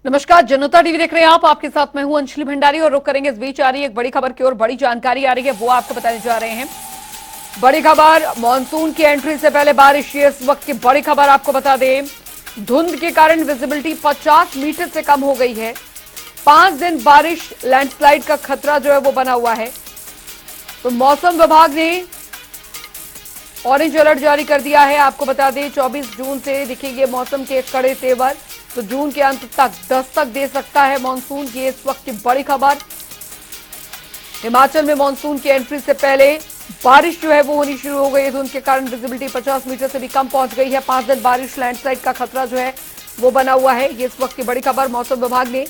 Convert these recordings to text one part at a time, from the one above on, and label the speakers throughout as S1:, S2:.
S1: नमस्कार, जनता टीवी देख रहे हैं आप। आपके साथ मैं हूं अंजलि भंडारी और रुक करेंगे इस बीच आ रही एक बड़ी खबर की ओर। बड़ी जानकारी आ रही है, वो आपको बताने जा रहे हैं। बड़ी खबर, मॉनसून की एंट्री से पहले बारिश। ये इस वक्त की बड़ी खबर आपको बता दें, धुंध के कारण विजिबिलिटी 50 मीटर से कम हो गई है। 5 दिन बारिश, लैंडस्लाइड का खतरा जो है वो बना हुआ है। तो मौसम विभाग ने ऑरेंज अलर्ट जारी कर दिया है। आपको बता दें 24 जून से दिखेंगे मौसम के कड़े तेवर। तो जून के अंत तक दस्तक दे सकता है मानसून की इस वक्त की बड़ी खबर। हिमाचल में मानसून की एंट्री से पहले बारिश जो है वो होनी शुरू हो गई है। धुंध के कारण विजिबिलिटी 50 मीटर से भी कम पहुंच गई है। 5 दिन बारिश, लैंडस्लाइड का खतरा जो है वो बना हुआ है। ये इस वक्त की बड़ी खबर। मौसम विभाग ने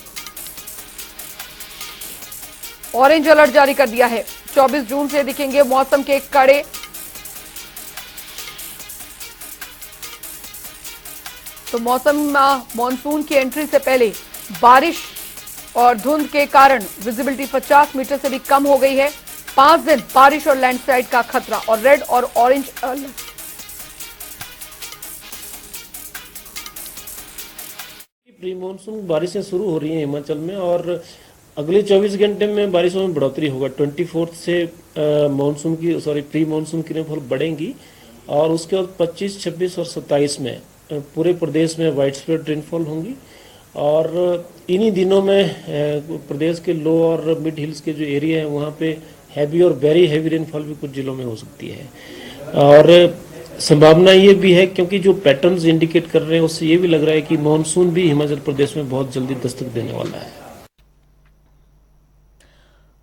S1: ऑरेंज अलर्ट जारी कर दिया है। 24 जून से दिखेंगे मौसम के कड़े। तो मॉनसून की एंट्री से पहले बारिश और धुंध के कारण विजिबिलिटी 50 मीटर से भी कम हो गई है। 5 दिन बारिश और लैंडस्लाइड का खतरा और रेड और ऑरेंज अलर्ट।
S2: प्री मानसून बारिशें शुरू हो रही हैं हिमाचल में और अगले 24 घंटे में बारिशों में बढ़ोतरी होगा। 24 से प्री मानसून की रेनफॉल बढ़ेंगी और उसके बाद 25, 26 और 27 में पूरे प्रदेश में वाइड स्प्रेड रेनफॉल होंगी। और इन्हीं दिनों में प्रदेश के लो और मिड हिल्स के जो एरिया है वहाँ पे हैवी और वेरी हैवी रेनफॉल भी कुछ जिलों में हो सकती है। और संभावना ये भी है, क्योंकि जो पैटर्न्स इंडिकेट कर रहे हैं उससे ये भी लग रहा है कि मानसून भी हिमाचल प्रदेश में बहुत जल्दी दस्तक देने वाला है।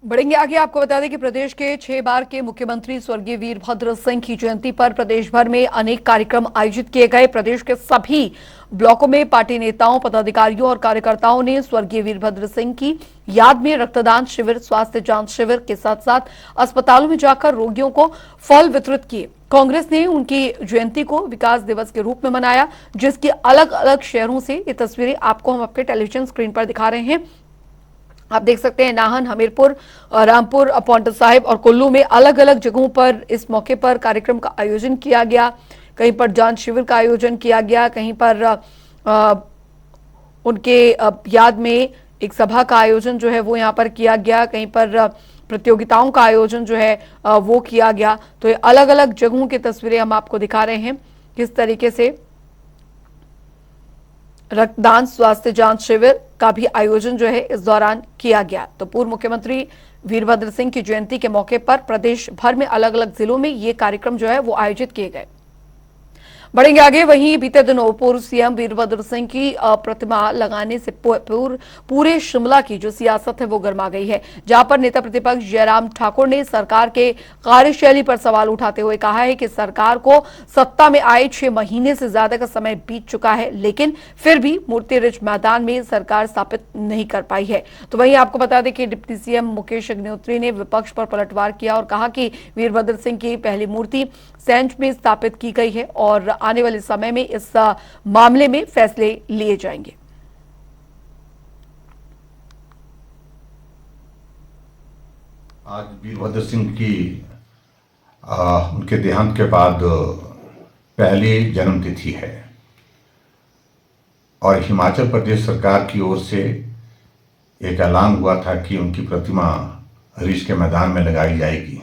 S1: बढ़ेंगे आगे। आपको बता दें कि प्रदेश के 6 बार के मुख्यमंत्री स्वर्गीय वीरभद्र सिंह की जयंती पर प्रदेश भर में अनेक कार्यक्रम आयोजित किए गए। प्रदेश के सभी ब्लॉकों में पार्टी नेताओं, पदाधिकारियों और कार्यकर्ताओं ने स्वर्गीय वीरभद्र सिंह की याद में रक्तदान शिविर, स्वास्थ्य जांच शिविर के साथ साथ अस्पतालों में जाकर रोगियों को फल वितरित किए। कांग्रेस ने उनकी जयंती को विकास दिवस के रूप में मनाया, जिसकी अलग अलग शहरों से ये तस्वीरें आपको हम अपने टेलीविजन स्क्रीन पर दिखा रहे हैं। आप देख सकते हैं नाहन, हमीरपुर, रामपुर, पांवटा साहिब और कुल्लू में अलग अलग जगहों पर इस मौके पर कार्यक्रम का आयोजन किया गया। कहीं पर जांच शिविर का आयोजन किया गया, कहीं पर उनके याद में एक सभा का आयोजन जो है वो यहाँ पर किया गया, कहीं पर प्रतियोगिताओं का आयोजन जो है वो किया गया। तो ये अलग अलग जगहों की तस्वीरें हम आपको दिखा रहे हैं किस तरीके से रक्तदान, स्वास्थ्य जांच शिविर का भी आयोजन जो है इस दौरान किया गया। तो पूर्व मुख्यमंत्री वीरभद्र सिंह की जयंती के मौके पर प्रदेश भर में अलग अलग जिलों में ये कार्यक्रम जो है वो आयोजित किए गए। बढ़ेंगे आगे। वहीं बीते दिनों पूर्व सीएम वीरभद्र सिंह की प्रतिमा लगाने से पूरे शिमला की जो सियासत है वो गर्मा गई है, जहां पर नेता प्रतिपक्ष जयराम ठाकुर ने सरकार के कार्यशैली पर सवाल उठाते हुए कहा है कि सरकार को सत्ता में आए 6 महीने से ज्यादा का समय बीत चुका है, लेकिन फिर भी मूर्ति रिज मैदान में सरकार स्थापित नहीं कर पाई है। तो वहीं आपको बता दें कि डिप्टी सीएम मुकेश अग्निहोत्री ने विपक्ष पर पलटवार किया और कहा कि वीरभद्र सिंह की पहली मूर्ति सैंज में स्थापित की गई है और आने वाले समय में इस मामले में फैसले लिए जाएंगे।
S3: आज वीरभद्र सिंह की उनके देहांत के बाद पहली जन्मतिथि है और हिमाचल प्रदेश सरकार की ओर से एक ऐलान हुआ था कि उनकी प्रतिमा रिज के मैदान में लगाई जाएगी।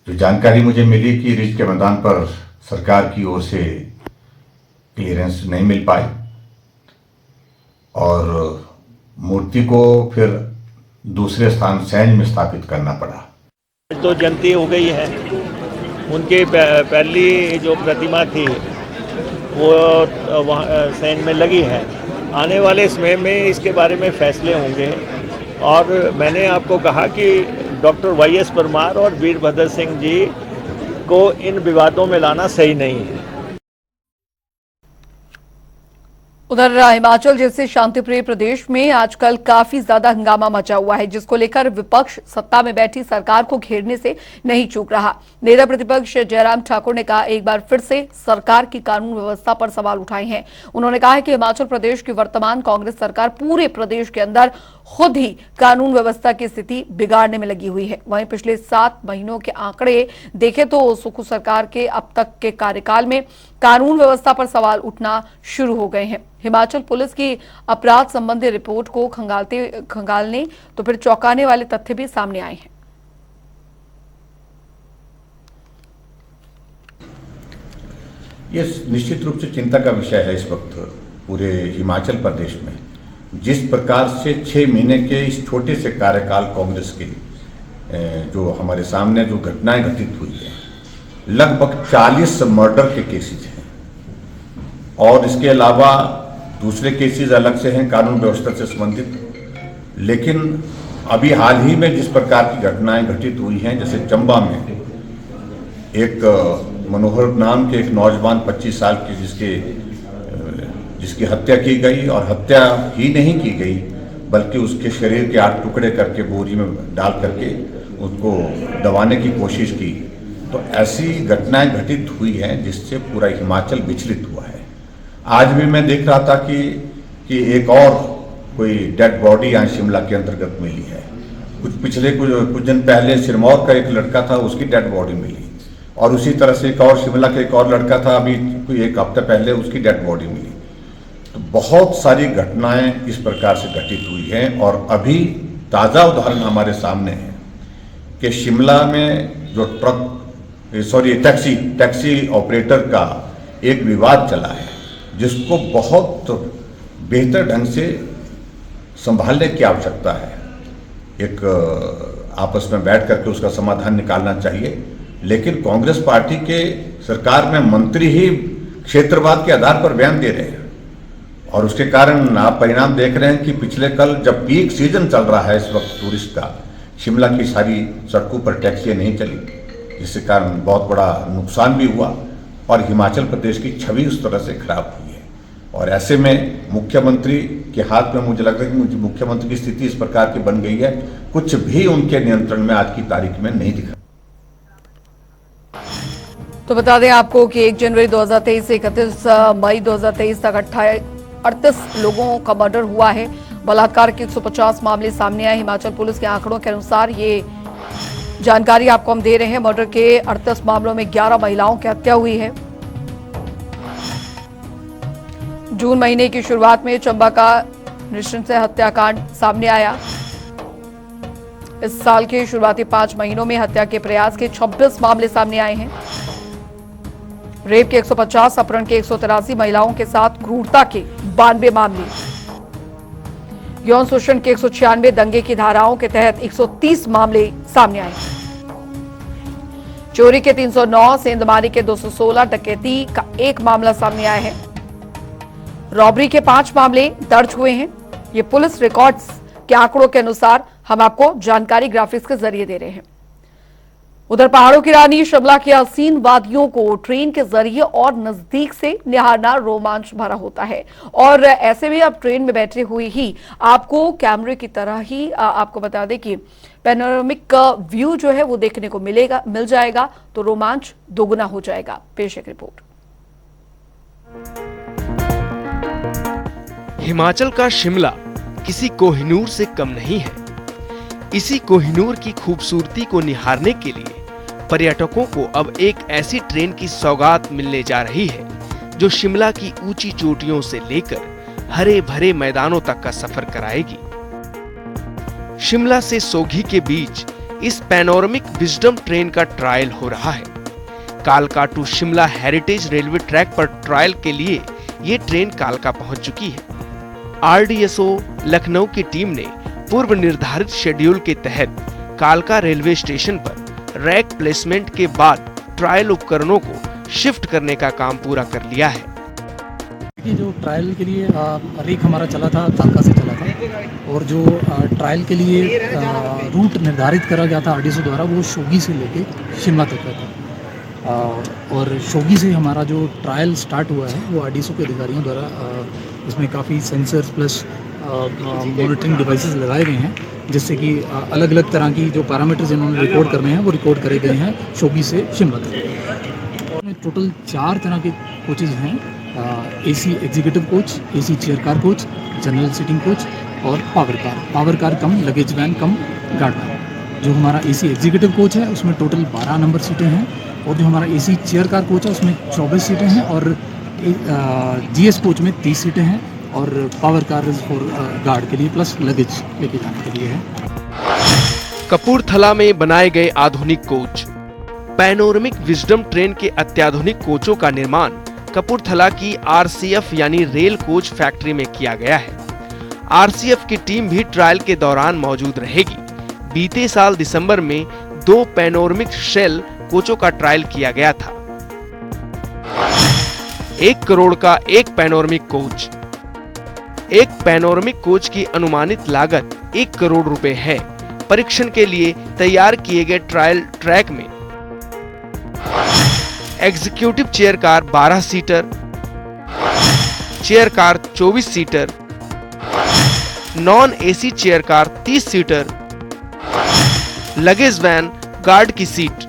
S3: जो जानकारी मुझे मिली कि रिज के मैदान पर सरकार की ओर से क्लियरेंस नहीं मिल पाई और मूर्ति को फिर दूसरे स्थान सैंज में स्थापित करना पड़ा।
S2: तो जयंती हो गई है, उनकी पहली जो प्रतिमा थी वो वहाँ सैंज में लगी है। आने वाले समय में इसके बारे में फैसले होंगे और मैंने आपको कहा कि डॉक्टर वाई.एस. परमार और वीरभद्र सिंह जी को इन विवादों में लाना सही नहीं है।
S1: उधर हिमाचल जैसे शांतिप्रिय प्रदेश में आजकल काफी ज्यादा हंगामा मचा हुआ है, जिसको लेकर विपक्ष सत्ता में बैठी सरकार को घेरने से नहीं चूक रहा। नेता प्रतिपक्ष जयराम ठाकुर ने कहा, एक बार फिर से सरकार की कानून व्यवस्था पर सवाल उठाए हैं। उन्होंने कहा है कि हिमाचल प्रदेश की वर्तमान कांग्रेस सरकार पूरे प्रदेश के अंदर खुद ही कानून व्यवस्था की स्थिति बिगाड़ने में लगी हुई है। वहीं पिछले 7 महीनों के आंकड़े देखें तो सुक्खू सरकार के अब तक के कार्यकाल में कानून व्यवस्था पर सवाल उठना शुरू हो गए हैं। हिमाचल पुलिस की अपराध संबंधी रिपोर्ट को खंगालने तो फिर चौंकाने वाले तथ्य भी सामने आए हैं।
S3: ये निश्चित रूप से चिंता का विषय है इस वक्त पूरे हिमाचल प्रदेश में। जिस प्रकार से 6 महीने के इस छोटे से कार्यकाल कांग्रेस के जो हमारे सामने जो घटनाएं घटित हुई है, लगभग 40 मर्डर के केसेस हैं और इसके अलावा दूसरे केसेस अलग से हैं कानून व्यवस्था से संबंधित। लेकिन अभी हाल ही में जिस प्रकार की घटनाएं घटित हुई हैं, जैसे चंबा में एक मनोहर नाम के एक नौजवान 25 साल की जिसकी हत्या की गई, और हत्या ही नहीं की गई बल्कि उसके शरीर के 8 टुकड़े करके बोरी में डाल करके उसको दबाने की कोशिश की। तो ऐसी घटनाएं घटित हुई हैं जिससे पूरा हिमाचल विचलित हुआ है। आज भी मैं देख रहा था कि एक और कोई डेड बॉडी यहाँ शिमला के अंतर्गत मिली है। कुछ दिन पहले सिरमौर का एक लड़का था, उसकी डेड बॉडी मिली, और उसी तरह से एक और शिमला का एक और लड़का था, अभी कोई एक हफ्ते पहले उसकी डेड बॉडी मिली। तो बहुत सारी घटनाएं इस प्रकार से घटित हुई हैं। और अभी ताज़ा उदाहरण हमारे सामने है कि शिमला में जो टैक्सी ऑपरेटर का एक विवाद चला है, जिसको बहुत बेहतर ढंग से संभालने की आवश्यकता है। एक आपस में बैठ करके उसका समाधान निकालना चाहिए। लेकिन कांग्रेस पार्टी के सरकार में मंत्री ही क्षेत्रवाद के आधार पर बयान दे रहे हैं, और उसके कारण आप परिणाम देख रहे हैं कि पिछले कल जब पीक सीजन चल रहा है इस वक्त टूरिस्ट का, शिमला की सारी सड़कों पर टैक्सियां नहीं चली, जिसके कारण बहुत बड़ा नुकसान भी हुआ और हिमाचल प्रदेश की छवि उस तरह से खराब हुई है। और ऐसे में मुख्यमंत्री के हाथ में मुझे लग रहा है कि मुख्यमंत्री की स्थिति इस प्रकार की बन गई है, कुछ भी उनके नियंत्रण में आज की तारीख में नहीं दिखा।
S1: तो बता दें आपको कि 1 जनवरी 2023 से 31 मई 2023 तक 38 लोगों का मर्डर हुआ है। बलात्कार के 150 मामले सामने आए। हिमाचल पुलिस के आंकड़ों के अनुसार ये जानकारी आपको हम दे रहे हैं। मर्डर के 38 मामलों में 11 महिलाओं की हत्या हुई है। जून महीने की शुरुआत में चंबा का नृशंस हत्याकांड सामने आया। इस साल के शुरुआती 5 महीनों में हत्या के प्रयास के 26 मामले सामने आए हैं। रेप के 150, अपहरण के 183, महिलाओं के साथ क्रूरता के 92 मामले, यौन शोषण के 196, दंगे की धाराओं के तहत 130 मामले सामने आए। चोरी के 309, सेंधमारी के 216, डकैती का 1 मामला सामने आया है। रॉबरी के 5 मामले दर्ज हुए हैं। ये पुलिस रिकॉर्ड्स के आंकड़ों के अनुसार हम आपको जानकारी ग्राफिक्स के जरिए दे रहे हैं। उधर पहाड़ों की रानी शिमला की हसीन वादियों को ट्रेन के जरिए और नजदीक से निहारना रोमांच भरा होता है। और ऐसे में आप ट्रेन में बैठे हुए ही आपको कैमरे की तरह ही आपको बता दें कि पैनोरामिक व्यू जो है वो देखने को मिल जाएगा, तो रोमांच दोगुना हो जाएगा। पेश एक रिपोर्ट।
S4: हिमाचल का शिमला किसी कोहिनूर से कम नहीं है। इसी कोहिनूर की खूबसूरती को निहारने के लिए पर्यटकों को अब एक ऐसी ट्रेन की सौगात मिलने जा रही है जो शिमला की ऊंची चोटियों से लेकर हरे भरे मैदानों तक का सफर कराएगी। शिमला से सोगी के बीच इस पैनोरामिक विजडम ट्रेन का ट्रायल हो रहा है। कालका to Shimla heritage railway track पर ट्रायल के लिए ये ट्रेन कालका पहुंच चुकी है। आरडीएसओ लखनऊ की टीम ने पूर्व निर्धारित शेड्यूल के तहत कालका रेलवे स्टेशन पर रैक प्लेसमेंट के बाद ट्रायल उपकरणों को शिफ्ट करने का काम पूरा कर लिया है।
S5: जो ट्रायल के लिए रेक हमारा चला था, कालका से चला था, और जो ट्रायल के लिए रूट निर्धारित करा गया था आरडीएसओ द्वारा, वो शोगी से लेके शिमला तक का था। और शोगी से हमारा जो ट्रायल स्टार्ट हुआ है वो आरडीएसओ के अधिकारियों द्वारा इसमें काफ़ी सेंसर्स प्लस मॉनिटरिंग डिवाइसेस लगाए गए हैं, जिससे कि अलग अलग तरह की जो पैरामीटर्स इन्होंने रिकॉर्ड करने हैं वो रिकॉर्ड करे गए हैं शोगी से शिमला तक। टोटल 4 तरह के कोचेज हैं, AC executive coach, AC chair car coach, general seating coach और power car cum luggage van cum guard van. जो हमारा एसी एग्जीक्यूटिव कोच है उसमें टोटल 12 नंबर सीटें हैं, और जो हमारा AC चेयर कार कोच है उसमें 24 सीटें हैं और GS कोच में 30 सीटें हैं और पावर कार फॉर गार्ड के लिए प्लस लगेज लेके जाने के लिए है।
S4: कपूरथला में बनाए गए आधुनिक कोच। पैनोरमिक विजडम ट्रेन के अत्याधुनिक कोचों का निर्माण कपूरथला की RCF यानी रेल कोच फैक्ट्री में किया गया है। RCF की टीम भी ट्रायल के दौरान मौजूद रहेगी। बीते साल दिसंबर में 2 पैनोरमिक शेल कोचों का ट्रायल किया गया था। 1 करोड़ का एक पैनोरमिक कोच। एक पैनोरमिक कोच की अनुमानित लागत 1 करोड़ रुपए है। परीक्षण के लिए तैयार किए गए ट्रायल ट्रैक में executive chair car 12 seater, chair car 24 seater, non AC chair car 30 seater, luggage van, guard की सीट।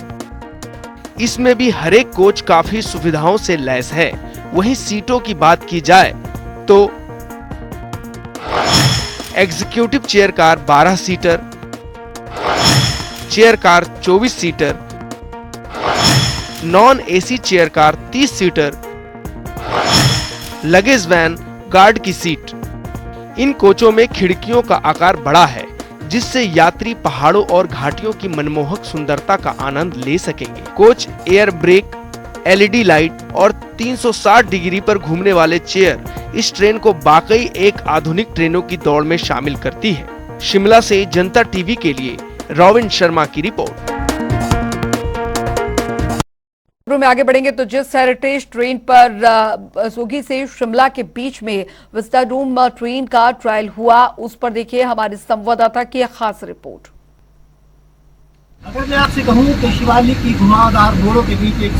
S4: इसमें भी हर एक कोच काफी सुविधाओं से लैस है। वहीं सीटों की बात की जाए तो executive chair car 12 seater, chair car 24 seater, non AC chair car 30 seater, luggage van, guard की सीट। इन कोचों में खिड़कियों का आकार बड़ा है जिससे यात्री पहाड़ों और घाटियों की मनमोहक सुंदरता का आनंद ले सकेंगे। Coach air brake, LED light और 360 डिग्री पर घूमने वाले चेयर इस ट्रेन को वाकई एक आधुनिक ट्रेनों की दौड़ में शामिल करती है। शिमला से जनता टीवी के लिए रॉबिन शर्मा की रिपोर्ट।
S1: में आगे बढ़ेंगे तो जिस हेरिटेज ट्रेन पर सोगी से शिमला के बीच में विस्टाडोम ट्रेन का ट्रायल हुआ, उस पर देखिए हमारे संवाददाता की एक खास रिपोर्ट।
S6: अगर मैं आपसे कहूँ तो शिवालिक की घुमावदार रोडों के बीच एक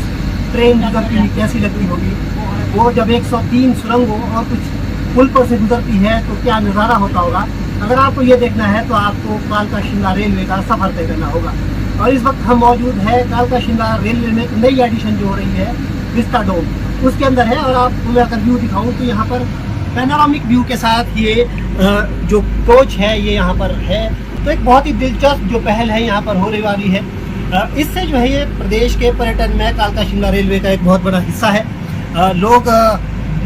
S6: ट्रेन गुजरती हुई कैसी लगती होगी, वो जब 103 सुरंगों और कुछ पुल पर से गुजरती है तो क्या नज़ारा होता होगा। अगर आपको ये देखना है तो आपको कालका शिमला रेलवे का सफर तय करना होगा। और इस वक्त हम मौजूद है कालका शिमला रेलवे में नई एडिशन जो हो रही है विस्टाडोम, उसके अंदर है। और आपको मैं अगर व्यू दिखाऊं तो यहाँ पर पैनोरामिक व्यू के साथ ये जो कोच है ये यहाँ पर है। तो एक बहुत ही दिलचस्प जो पहल है यहाँ पर होने वाली है। इससे जो है ये प्रदेश के पर्यटन में कालका शिमला रेलवे का एक बहुत बड़ा हिस्सा है। लोग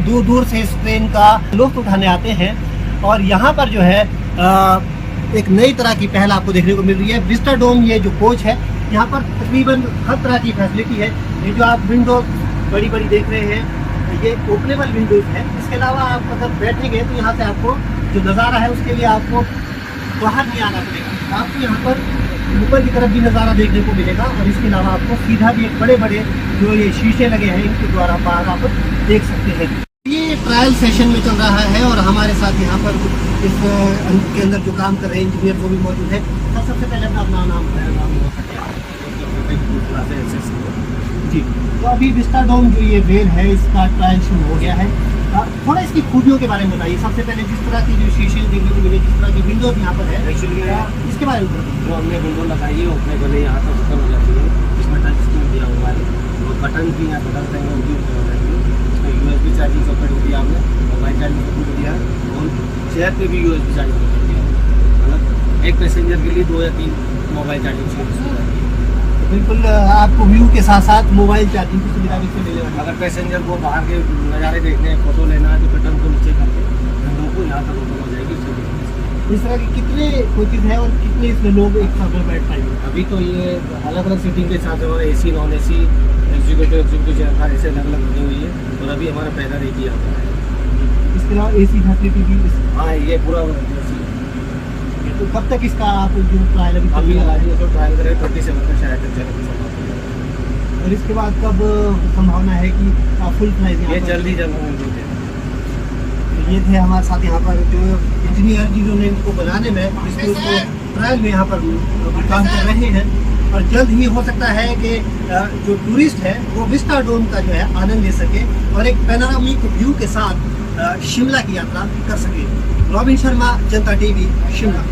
S6: दूर दूर से इस ट्रेन का लुत्फ उठाने आते हैं और यहाँ पर जो है एक नई तरह की पहल आपको देखने को मिल रही है। विस्टाडोम ये जो कोच है यहाँ पर तकरीबन हर तरह की फैसिलिटी है। ये जो आप विंडो बड़ी बड़ी देख रहे हैं ये ओपनेबल विंडोज है। इसके अलावा आप अगर बैठेंगे तो यहाँ से आपको जो नज़ारा है उसके लिए आपको बाहर नहीं आना पड़ेगा। आपको यहाँ पर ऊपर की तरफ भी नज़ारा देखने को मिलेगा और इसके अलावा आपको सीधा भी एक बड़े बड़े जो ये शीशे लगे हैं इनके द्वारा बाहर आप देख सकते हैं। ये ट्रायल सेशन में चल रहा है और हमारे साथ यहाँ पर इस के अंदर जो काम कर रहे हैं इंजीनियर वो भी मौजूद है। सबसे पहले अपना नाम जी। तो अभी विस्टाडोम जो ये रेल है इसका ट्रायल शुरू हो गया है। थोड़ा इसकी खूबियों के बारे में बताइए। सबसे पहले जिस तरह की जो शीशे देखने को मिले, जिस तरह की विंडोज यहाँ पर है, एक्चुअली इसके बारे में जो हमने विंडो लगाई है अपने गले यहाँ तक ऊपर हो जाती है। इसमें टच स्क्रीन दिया हुआ है और बटन भी यहाँ बदलते हैं उनकी ऊपर हो जाएंगे। इसमें USB चार्जिंग सपोर्ट होती है, आपने मोबाइल चार्जिंग सपोर्ट दिया है और चेयर पे भी USB चार्जिंग सपोर्ट दिया है। मतलब एक पैसेंजर के लिए 2 या 3 मोबाइल चार्जिंग सुविधा है। बिल्कुल आपको व्यू के साथ साथ मोबाइल चार्जिंग की सुविधा भी मिलेगी। अगर पैसेंजर को बाहर के नज़ारे देखने हैं, फोटो लेना है तो बटन को नीचे करके विंडो को यहाँ तक ओपन हो जाएगी। इस तरह के कितने कोचेज हैं और कितने इसमें लोग एक साथ में बैठ पाएंगे? अभी तो ये अलग अलग सीटिंग के हिसाब से हमारा AC, non AC, executive chair car ऐसे अलग अलग बनी हुई है और अभी हमारा पहला एक ही आता है। इसके अलावा AC फैसिलिटी भी? हाँ, ये पूरा तो कब तक इसका आप जो ट्रायल अभी जो ट्रायल करें 27 तक शायद तक चलेगा। और इसके बाद कब संभावना है कि फुल प्राइस? ये जल्दी ये थे हमारे साथ यहाँ पर जो इंजीनियर जिन्होंने इनको बनाने में इसको ट्रायल में यहाँ पर काम कर रहे हैं। और जल्द ही हो सकता है कि जो टूरिस्ट है वो विस्टाडोम का जो है आनंद ले सके और एक पैनोरामिक व्यू के साथ शिमला की यात्रा कर सके। रॉबिन शर्मा, जनता टीवी, शिमला।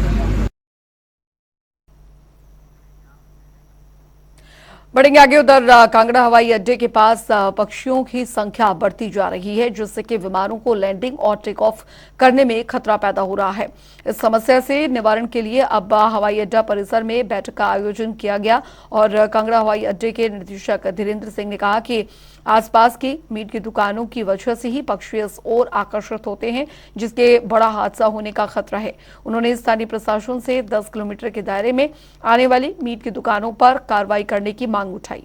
S1: बढ़ेंगे आगे। उधर कांगड़ा हवाई अड्डे के पास पक्षियों की संख्या बढ़ती जा रही है, जिससे कि विमानों को लैंडिंग और टेक ऑफ करने में खतरा पैदा हो रहा है। इस समस्या से निवारण के लिए अब हवाई अड्डा परिसर में बैठक का आयोजन किया गया और कांगड़ा हवाई अड्डे के निदेशक धीरेन्द्र सिंह ने कहा कि आसपास की मीट की दुकानों की वजह से ही पक्षी इस ओर आकर्षित होते हैं, जिसके बड़ा हादसा होने का खतरा है। उन्होंने स्थानीय प्रशासन से 10 किलोमीटर के दायरे में आने वाली मीट की दुकानों पर कार्रवाई करने की मांग उठाई।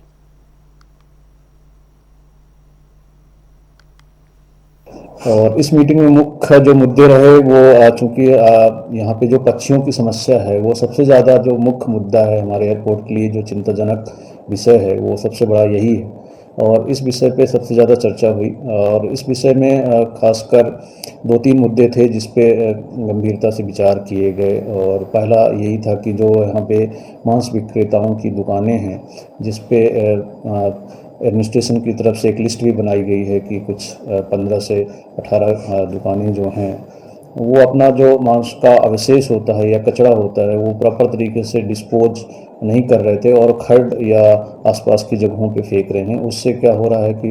S7: और इस मीटिंग में मुख्य जो मुद्दे रहे वो चूंकि यहाँ पे जो पक्षियों की समस्या है वो सबसे ज़्यादा जो मुख्य मुद्दा है हमारे एयरपोर्ट के लिए, जो चिंताजनक विषय है वो सबसे बड़ा यही है और इस विषय पे सबसे ज़्यादा चर्चा हुई। और इस विषय में खासकर 2-3 मुद्दे थे जिस पे गंभीरता से विचार किए गए। और पहला यही था कि जो यहाँ पे मांस विक्रेताओं की दुकानें हैं जिस पे एडमिनिस्ट्रेशन की तरफ से एक लिस्ट भी बनाई गई है कि कुछ 15 से 18 दुकानें जो हैं वो अपना जो मांस का अवशेष होता है या कचरा होता है वो प्रॉपर तरीके से डिस्पोज नहीं कर रहे थे और खड्ड या आसपास की जगहों पे फेंक रहे हैं। उससे क्या हो रहा है कि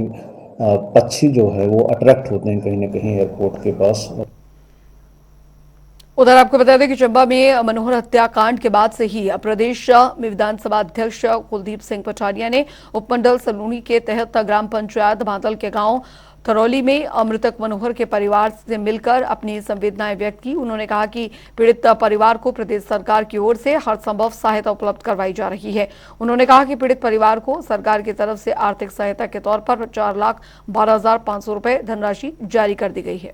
S7: पक्षी जो है वो अट्रैक्ट होते हैं कहीं ना कहीं एयरपोर्ट के पास।
S1: उधर आपको बता दें कि चंबा में मनोहर हत्याकांड के बाद से ही प्रदेश में विधानसभा अध्यक्ष कुलदीप सिंह पठानिया ने उपमंडल सलूनी के तहत ग्राम पंचायत बादल के गांव थरौली में मृतक मनोहर के परिवार से मिलकर अपनी संवेदनाएं व्यक्त की। उन्होंने कहा कि पीड़ित परिवार को प्रदेश सरकार की ओर से हर संभव सहायता उपलब्ध करवाई जा रही है। उन्होंने कहा कि पीड़ित परिवार को सरकार की तरफ से आर्थिक सहायता के तौर पर 4,12,500 रुपए धनराशि जारी कर दी गई है।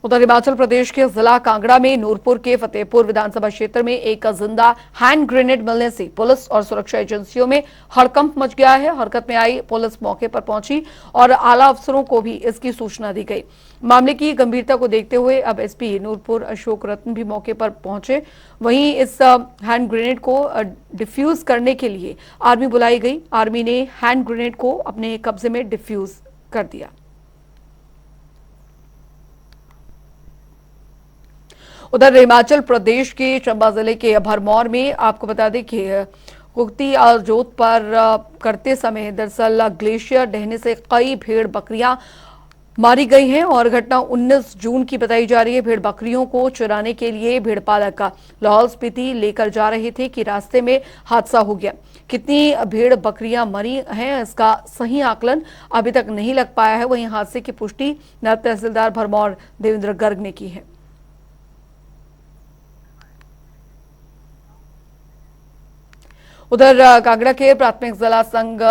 S1: उधर हिमाचल प्रदेश के जिला कांगड़ा में नूरपुर के फतेहपुर विधानसभा क्षेत्र में एक जिंदा हैंड ग्रेनेड मिलने से पुलिस और सुरक्षा एजेंसियों में हड़कंप मच गया है। हरकत में आई पुलिस मौके पर पहुंची और आला अफसरों को भी इसकी सूचना दी गई। मामले की गंभीरता को देखते हुए अब एसपी नूरपुर अशोक रत्न भी मौके पर पहुंचे। वहीं इस हैंड ग्रेनेड को डिफ्यूज करने के लिए आर्मी बुलाई गई। आर्मी ने हैंड ग्रेनेड को अपने कब्जे में डिफ्यूज कर दिया। उधर हिमाचल प्रदेश के चंबा जिले के भरमौर में आपको बता दें कि कुक्ति और जोत पर करते समय दरअसल ग्लेशियर ढहने से कई भेड़ बकरियां मारी गई हैं और घटना 19 जून की बताई जा रही है। भेड़ बकरियों को चराने के लिए भेड़ पालक लाहौल स्पीति लेकर जा रहे थे कि रास्ते में हादसा हो गया। कितनी भेड़ बकरियां मरी हैं इसका सही आकलन अभी तक नहीं लग पाया है। वहीं हादसे की पुष्टि नायब तहसीलदार भरमौर देवेंद्र गर्ग ने की है। उधर कांगड़ा के प्राथमिक जिला संघ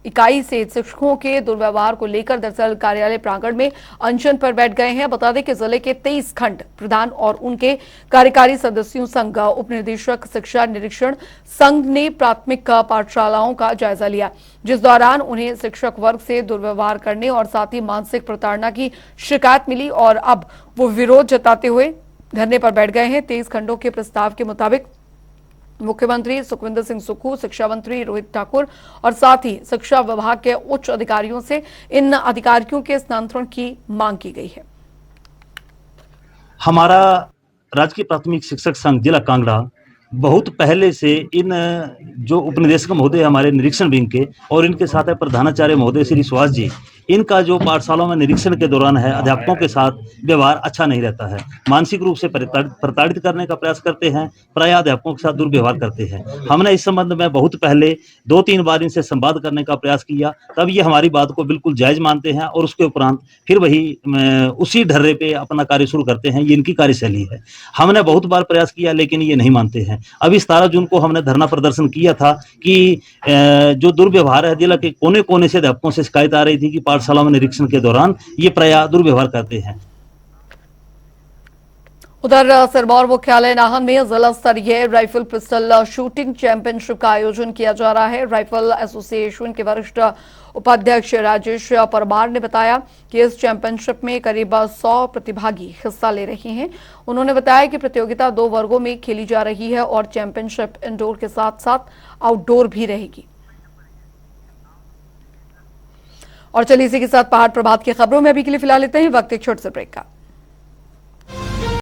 S1: इकाई से शिक्षकों के दुर्व्यवहार को लेकर दरअसल कार्यालय प्रांगण में अनशन पर बैठ गए हैं। बता दें कि जिले के 23 खंड प्रधान और उनके कार्यकारी सदस्यों संघ उप निदेशक शिक्षा निरीक्षण संघ ने प्राथमिक पाठशालाओं का जायजा लिया, जिस दौरान उन्हें शिक्षक वर्ग से दुर्व्यवहार करने और साथ ही मानसिक प्रताड़ना की शिकायत मिली और अब वो विरोध जताते हुए धरने पर बैठ गए हैं। 23 खंडों के प्रस्ताव के मुताबिक मुख्यमंत्री सुखविंदर सिंह सुक्खू, शिक्षा मंत्री रोहित ठाकुर और साथ ही शिक्षा विभाग के उच्च अधिकारियों से इन अधिकारियों के स्थानांतरण की मांग की गई है।
S8: हमारा राजकीय प्राथमिक शिक्षक संघ जिला कांगड़ा बहुत पहले से इन जो उपनिदेशक महोदय हमारे निरीक्षण विंग के और इनके साथ है प्रधानाचार्य महोदय श्री सुहास जी, इनका जो पाठशालाओं में निरीक्षण के दौरान है अध्यापकों के साथ व्यवहार अच्छा नहीं रहता है। मानसिक रूप से प्रताड़ित करने का प्रयास करते हैं, प्राय अध्यापकों के साथ दुर्व्यवहार करते हैं। हमने इस संबंध में बहुत पहले 2-3 बार इनसे संवाद करने का प्रयास किया, तब ये हमारी बात को बिल्कुल जायज मानते हैं और उसके उपरांत फिर वही उसी ढर्रे पे अपना कार्य शुरू करते हैं। ये इनकी कार्यशैली है। हमने बहुत बार प्रयास किया लेकिन ये नहीं मानते हैं। अभी 17 जून को हमने धरना प्रदर्शन किया था कि जो दुर्व्यवहार है, जिला के कोने कोने से अध्यापकों से शिकायत आ रही थी कि पाठशाला में निरीक्षण के दौरान ये प्रायः दुर्व्यवहार करते हैं।
S1: उधर सिरमौर मुख्यालय नाहन में जिला स्तरीय राइफल पिस्टल शूटिंग चैंपियनशिप का आयोजन किया जा रहा है। राइफल एसोसिएशन के वरिष्ठ उपाध्यक्ष राजेश परमार ने बताया कि इस चैंपियनशिप में करीब 100 प्रतिभागी हिस्सा ले रहे हैं। उन्होंने बताया कि प्रतियोगिता 2 वर्गों में खेली जा रही है और चैंपियनशिप इंडोर के साथ साथ आउटडोर भी रहेगी। और चलिए इसी के साथ पहाड़ प्रभात की खबरों में अभी के लिए फिलहाल इतना ही। वक्त एक छोटे से ब्रेक का।